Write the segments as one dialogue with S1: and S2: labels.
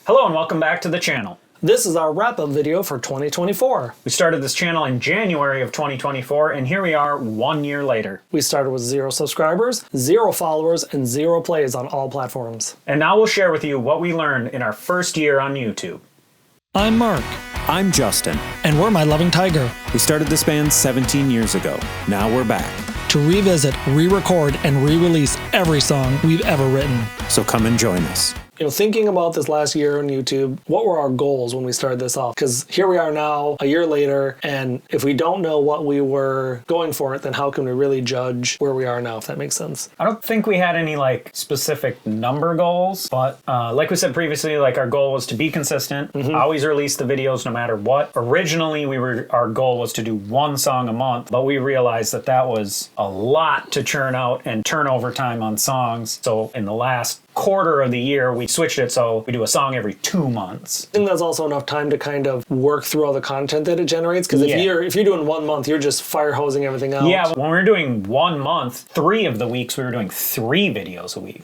S1: Hello and welcome back to the channel.
S2: This is our wrap-up video for 2024.
S1: We started this channel in January of 2024, and here we are 1 year later.
S2: We started with 0 subscribers, 0 followers, and 0 plays on all platforms.
S1: And now we'll share with you what we learned in our first year on YouTube.
S2: I'm Mark.
S3: I'm Justin.
S2: And we're My Loving Tiger.
S3: We started this band 17 years ago. Now we're back.
S2: To revisit, re-record, and re-release every song we've ever written.
S3: So come and join us.
S2: Thinking about this last year on YouTube, what were our goals when we started this off? Because here we are now, a year later, and if we don't know what we were going for it, then how can we really judge where we are now, if that makes sense?
S1: I don't think we had any specific number goals, but like we said previously, our goal was to be consistent, always release the videos no matter what. Originally, our goal was to do 1 song a month, but we realized that was a lot to churn out and turnover time on songs. So in the last quarter of the year, we switched it so we do a song every 2 months.
S2: I think that's also enough time to kind of work through all the content that it generates, because if you're doing 1 month, you're just fire hosing everything out.
S1: Yeah, when we were doing 1 month, 3 of the weeks we were doing 3 videos a week.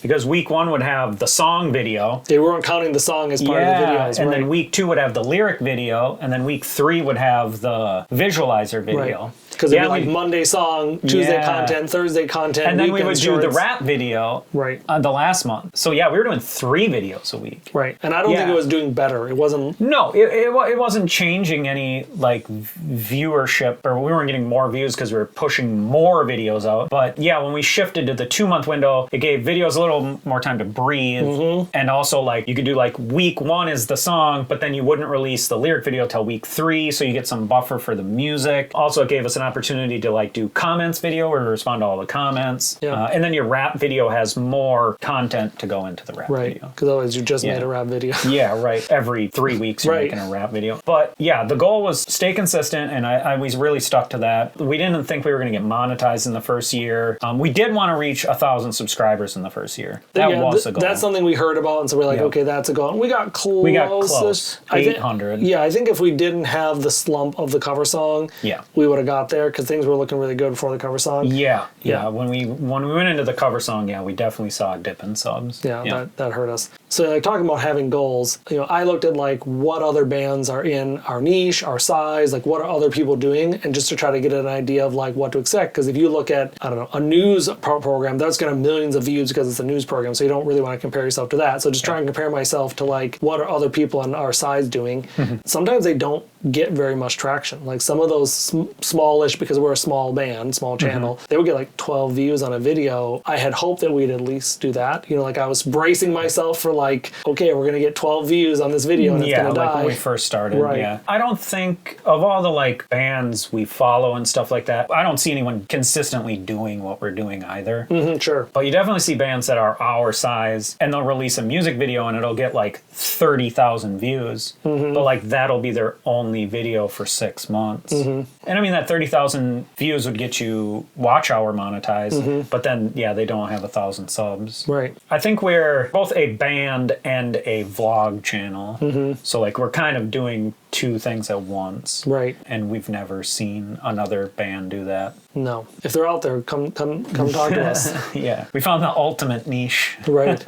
S1: Because week 1 would have the song video.
S2: They weren't counting the song as part of the videos,
S1: and
S2: right?
S1: then week 2 would have the lyric video, and then week 3 would have the visualizer video.
S2: Right. Because it'd be Monday song, Tuesday content, Thursday content,
S1: and then we would
S2: shorts.
S1: do the rap video the last month. So yeah, we were doing 3 videos a week.
S2: Right, and I don't think it was doing better. It wasn't.
S1: No, it wasn't changing any viewership, or we weren't getting more views because we were pushing more videos out. But yeah, when we shifted to the 2 month window, it gave videos a little more time to breathe, and also you could do week 1 is the song, but then you wouldn't release the lyric video till week 3, so you get some buffer for the music. Also, it gave us an opportunity to do comments video or respond to all the comments. And then your rap video has more content to go into the rap video.
S2: Because otherwise you just made a rap video.
S1: Yeah, right. Every 3 weeks you're making a rap video. But yeah, the goal was stay consistent, and I was really stuck to that. We didn't think we were going to get monetized in the first year. We did want to reach 1,000 subscribers in the first year. That was a goal.
S2: That's something we heard about, and so we're like, okay, that's a goal. And we got close. 800. I think if we didn't have the slump of the cover song, we would have got there, because things were looking really good before the cover song. Yeah. When we went into the cover song, we definitely saw a dip in subs. That hurt us. So talking about having goals, I looked at what other bands are in our niche, our size, what are other people doing, and just to try to get an idea of what to expect. Because if you look at, I don't know, a news program, that's going to have millions of views because it's a news program, so you don't really want to compare yourself to that. So just try and compare myself to what are other people on our size doing. Sometimes they don't get very much traction. Some of those smallish, because we're a small band, small channel, they would get 12 views on a video. I had hoped that we'd at least do that. I was bracing myself for okay, we're going to get 12 views on this video and it's going to die.
S1: When we first started. Yeah. I don't think, of all the bands we follow and stuff like that, I don't see anyone consistently doing what we're doing either.
S2: Sure.
S1: But you definitely see bands that are our size, and they'll release a music video and it'll get 30,000 views. But that'll be their only video for 6 months. And I mean, that 30,000 views would get you watch hour monetized, but then they don't have 1,000 subs.
S2: Right.
S1: I think we're both a band and a vlog channel. So we're kind of doing 2 things at once.
S2: Right.
S1: And we've never seen another band do that.
S2: No. If they're out there, come talk to us.
S1: Yeah. We found the ultimate niche.
S2: Right.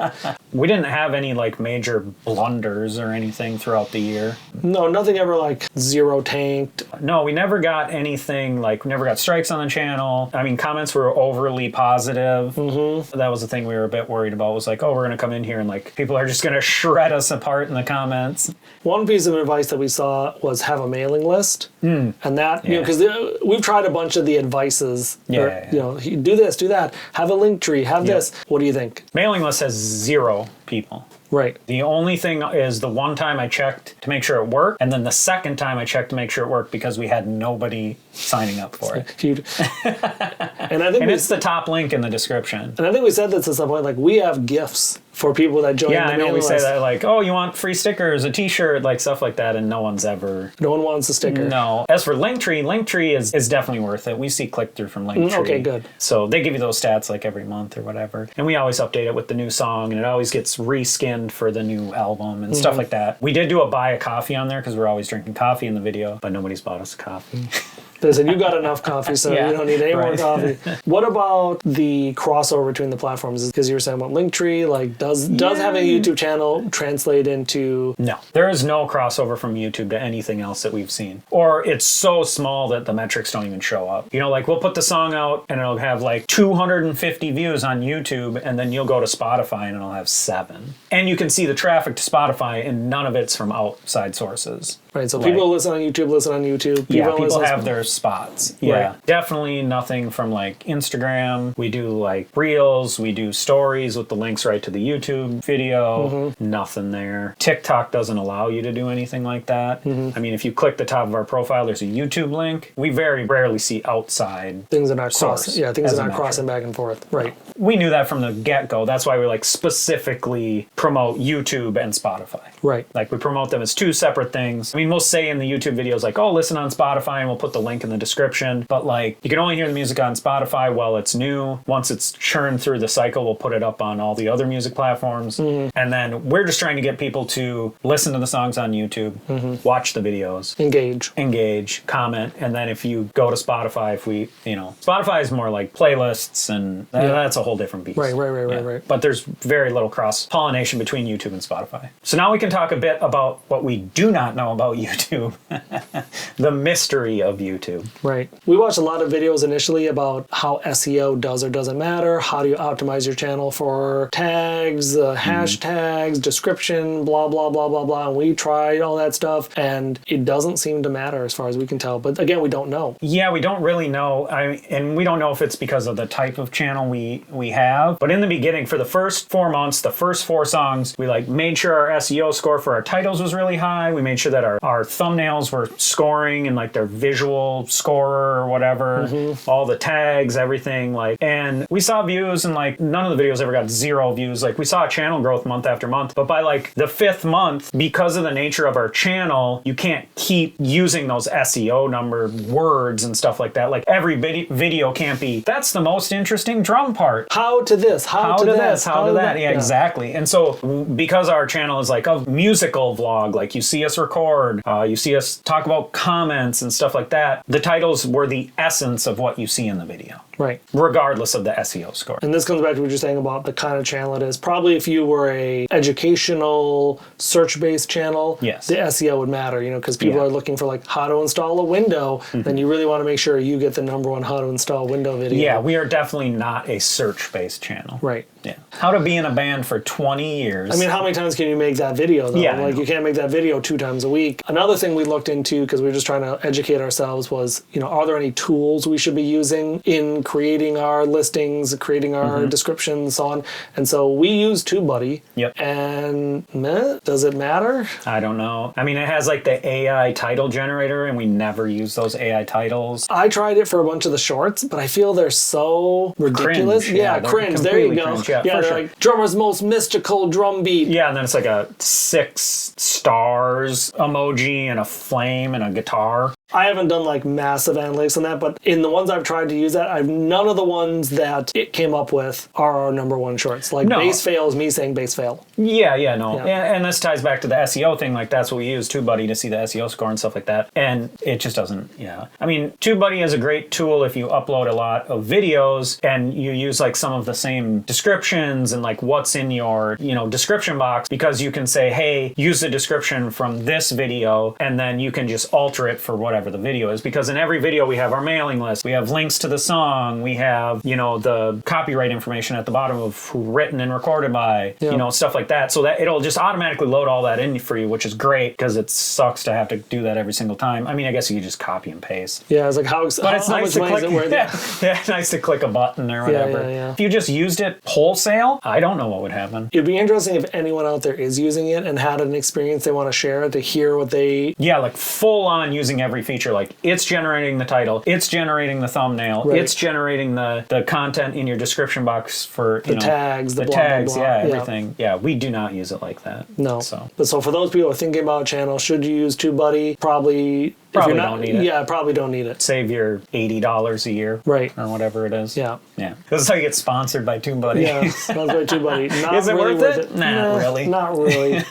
S1: We didn't have any major blunders or anything throughout the year.
S2: No, nothing ever zero tanked.
S1: No, we never got anything we never got strikes on the channel. I mean, comments were overly positive. That was the thing we were a bit worried about, was we're going to come in here and people are just going to shred us apart in the comments.
S2: One piece of advice that we saw was have a mailing list. And that, because we've tried a bunch of the advices. Do this, do that, have a link tree, have this. What do you think?
S1: Mailing list has 0 people.
S2: Right.
S1: The only thing is the one time I checked to make sure it worked, and then the second time I checked to make sure it worked because we had nobody signing up for it.
S2: And I think
S1: it's the top link in the description.
S2: And I think we said this at some point, we have gifts for people that join the mailing list. Yeah, I know we say that, oh, you want free stickers, a t-shirt, stuff like that, and no one wants a sticker. No. As for Linktree is definitely worth it. We see click-through from Linktree. Okay, good.
S1: So they give you those stats every month or whatever. And we always update it with the new song, and it always gets reskinned for the new album and stuff like that. We did do a buy a coffee on there because we're always drinking coffee in the video, but nobody's bought us a coffee.
S2: They said, you got enough coffee, so you don't need any more coffee. What about the crossover between the platforms? Because you were saying about Linktree, like does having a YouTube channel translate into...
S1: No, there is no crossover from YouTube to anything else that we've seen. Or it's so small that the metrics don't even show up. You know, like we'll put the song out and it'll have like 250 views on YouTube, and then you'll go to Spotify and it'll have 7. And you can see the traffic to Spotify, and none of it's from outside sources.
S2: Right, so people listen on YouTube.
S1: People have their spots. Yeah, definitely nothing from like Instagram. We do like Reels, we do stories with the links right to the YouTube video. Nothing there. TikTok doesn't allow you to do anything like that. I mean, if you click the top of our profile, there's a YouTube link. We very rarely see outside
S2: things are not crossing. Yeah, things are not crossing back and forth. Right.
S1: We knew that from the get-go. That's why we like specifically promote YouTube and Spotify.
S2: Right.
S1: Like we promote them as 2 separate things. I mean, we'll say in the YouTube videos like, oh, listen on Spotify, and we'll put the link in the description. But like, you can only hear the music on Spotify while it's new. Once it's churned through the cycle, we'll put it up on all the other music platforms. And then we're just trying to get people to listen to the songs on YouTube, watch the videos, engage, comment. And then if you go to Spotify, Spotify is more like playlists, and that's a whole different beast.
S2: Right.
S1: But there's very little cross-pollination between YouTube and Spotify. So now we can talk a bit about what we do not know about YouTube. The mystery of YouTube.
S2: Right. We watched a lot of videos initially about how SEO does or doesn't matter. How do you optimize your channel for tags, hashtags, description, blah, blah, blah, blah, blah. And we tried all that stuff, and it doesn't seem to matter as far as we can tell. But again, we don't know.
S1: Yeah, we don't really know. And we don't know if it's because of the type of channel we have. But in the beginning, for the first 4 months, the first 4 songs, we like made sure our SEO score for our titles was really high. We made sure that our thumbnails were scoring and like their visual scorer or whatever, all the tags, everything, like, and we saw views, and like none of the videos ever got 0 views. Like we saw channel growth month after month, but by like the 5th month, because of the nature of our channel, you can't keep using those SEO number words and stuff like that. Like every video can't be, that's the most interesting drum part.
S2: How to this, how to this,
S1: how to that. Yeah, exactly. And so because our channel is like a musical vlog, like you see us record, you see us talk about comments and stuff like that, the titles were the essence of what you see in the video.
S2: Right.
S1: Regardless of the SEO score.
S2: And this comes back to what you're saying about the kind of channel it is. Probably if you were a educational search-based channel, the SEO would matter, because people are looking for like how to install a window, then you really want to make sure you get the #1 how to install a window video.
S1: Yeah, we are definitely not a search-based channel.
S2: Right.
S1: Yeah. How to be in a band for 20 years.
S2: I mean, how many times can you make that video, though?
S1: Yeah,
S2: like, you can't make that video 2 times a week. Another thing we looked into, because we were just trying to educate ourselves, was, are there any tools we should be using in creating our listings, creating our descriptions, so on? And so we use TubeBuddy.
S1: Yep.
S2: And does it matter?
S1: I don't know. I mean, it has like the AI title generator, and we never use those AI titles.
S2: I tried it for a bunch of the shorts, but I feel they're so ridiculous.
S1: Cringe. Yeah,
S2: cringe. There you go.
S1: Cringe.
S2: Yeah, they're like drummer's most mystical drum beat.
S1: Yeah, and then it's like a 6 stars emoji and a flame and a guitar.
S2: I haven't done like massive analytics on that, but in the ones I've tried to use that, none of the ones that it came up with are our #1 shorts. Like bass fail is me saying bass fail.
S1: Yeah, and this ties back to the SEO thing. Like that's what we use TubeBuddy to see the SEO score and stuff like that. And it just doesn't. Yeah, I mean, TubeBuddy is a great tool if you upload a lot of videos and you use like some of the same descriptions and like what's in your description box, because you can say, hey, use the description from this video, and then you can just alter it for whatever the video is, because in every video we have our mailing list, we have links to the song, we have the copyright information at the bottom of who written and recorded by, stuff like that, so that it'll just automatically load all that in for you, which is great, because it sucks to have to do that every single time. I mean, I guess you could just copy and paste.
S2: Yeah, it's like
S1: but it's nice to click. Nice to click a button or whatever.
S2: Yeah.
S1: If you just used it wholesale, I don't know what would happen.
S2: It'd be interesting if anyone out there is using it and had an experience they want to share, to hear what they...
S1: Yeah, like full on using every feature. Like it's generating the title, it's generating the thumbnail, it's generating the content in your description box for
S2: the tags,
S1: the
S2: blah,
S1: tags,
S2: blah, blah.
S1: Everything. Yeah, we do not use it like that.
S2: No. So for those people who are thinking about a channel, should you use TubeBuddy? Probably
S1: don't need it.
S2: Yeah, probably don't need it.
S1: Save your $80 a year.
S2: Right.
S1: Or whatever it is.
S2: Yeah.
S1: This is how you get sponsored by TubeBuddy.
S2: Yeah, sponsored by TubeBuddy. Not
S1: is it
S2: really
S1: worth it? Nah, really.
S2: Not really.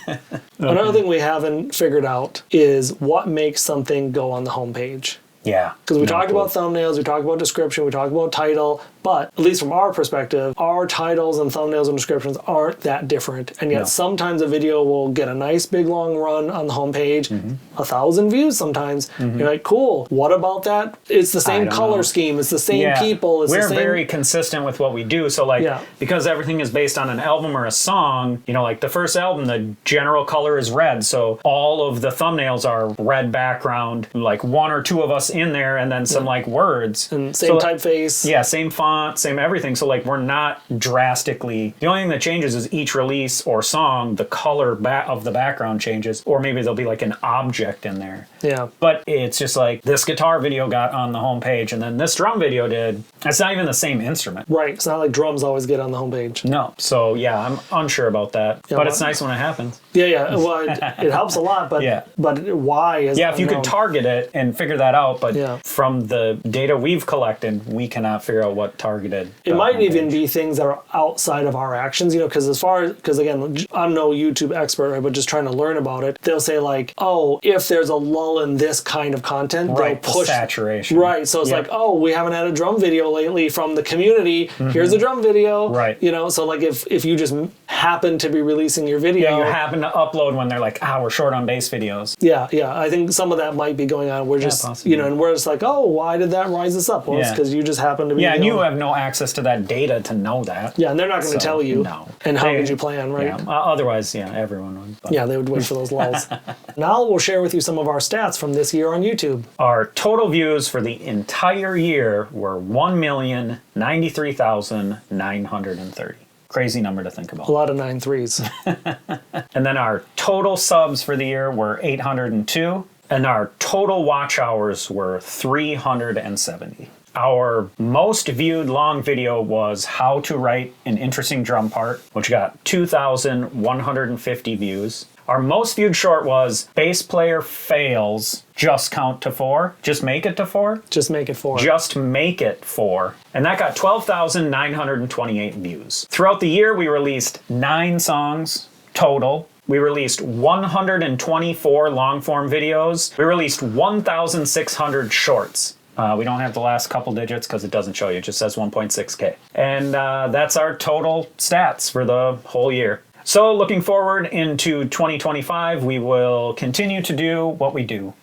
S2: Another thing we haven't figured out is what makes something go on the homepage.
S1: Yeah.
S2: Because we talked about thumbnails, we talked about description, we talked about title, but at least from our perspective, our titles and thumbnails and descriptions aren't that different. And yet sometimes a video will get a nice big long run on the homepage, 1,000 views sometimes. You're like, cool, what about that? It's the same color scheme, it's the same people. It's
S1: We're very consistent with what we do. So like, because everything is based on an album or a song, you know, like the first album, the general color is red. So all of the thumbnails are red background, like one or two of us in there, and then some like words.
S2: And same typeface.
S1: Yeah, same font, same everything. So like we're not drastically, the only thing that changes is each release or song, the color of the background changes, or maybe there'll be like an object in there.
S2: Yeah.
S1: But it's just like this guitar video got on the homepage and then this drum video did. It's not even the same instrument.
S2: Right. It's not like drums always get on the homepage.
S1: No. So yeah, I'm unsure about that. Yeah, but it's nice when it happens.
S2: Yeah. Well, it helps a lot, but but why is
S1: if you could target it and figure that out, but from the data we've collected, we cannot figure out what targeted.
S2: It might even be things that are outside of our actions, you know, because again, I'm no YouTube expert, right, but just trying to learn about it. They'll say like, oh, if there's a lull in this kind of content, they'll push
S1: saturation.
S2: Right. So it's like, oh, we haven't had a drum video lately from the community. Here's a drum video.
S1: Right.
S2: You know, so like if you just happen to be releasing your video.
S1: Yeah, you happen to upload when they're like, we're short on bass videos.
S2: Yeah. I think some of that might be going on. We're just, you know, and we're just like, oh, why did that rise us up? Well, it's because you just happen to be.
S1: Yeah, and you have no access to that data to know that.
S2: Yeah, and they're not going to tell you.
S1: No.
S2: And how would you plan, right?
S1: Yeah. Otherwise, everyone would. But.
S2: Yeah, they would wait for those lulls. Now we'll share with you some of our stats from this year on YouTube.
S1: Our total views for the entire year were 1,093,930. Crazy number to think about.
S2: A lot of 9 threes.
S1: And then our total subs for the year were 802, and our total watch hours were 370. Our most viewed long video was How to Write an Interesting Drum Part, which got 2,150 views. Our most viewed short was Bass Player Fails, Just Count to 4. Just make it to 4?
S2: Just make it 4.
S1: Just make it 4. And that got 12,928 views. Throughout the year, we released 9 songs total. We released 124 long-form videos. We released 1,600 shorts. We don't have the last couple digits because it doesn't show you. It just says 1.6K. And that's our total stats for the whole year. So looking forward into 2025, we will continue to do what we do.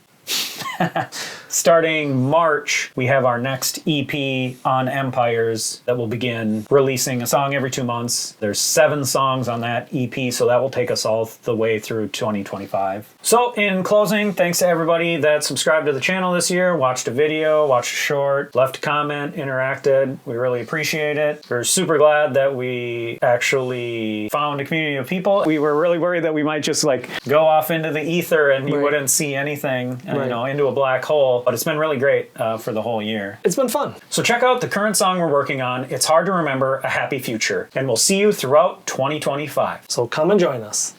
S1: Starting March, we have our next EP on Empires that will begin releasing a song every 2 months. There's 7 songs on that EP, so that will take us all the way through 2025. So in closing, thanks to everybody that subscribed to the channel this year, watched a video, watched a short, left a comment, interacted. We really appreciate it. We're super glad that we actually found a community of people. We were really worried that we might just like go off into the ether and you wouldn't see anything, you know, into a black hole. But it's been really great for the whole year.
S2: It's been fun.
S1: So check out the current song we're working on. It's Hard to Remember, A Happy Future. And we'll see you throughout 2025.
S2: So come and join us.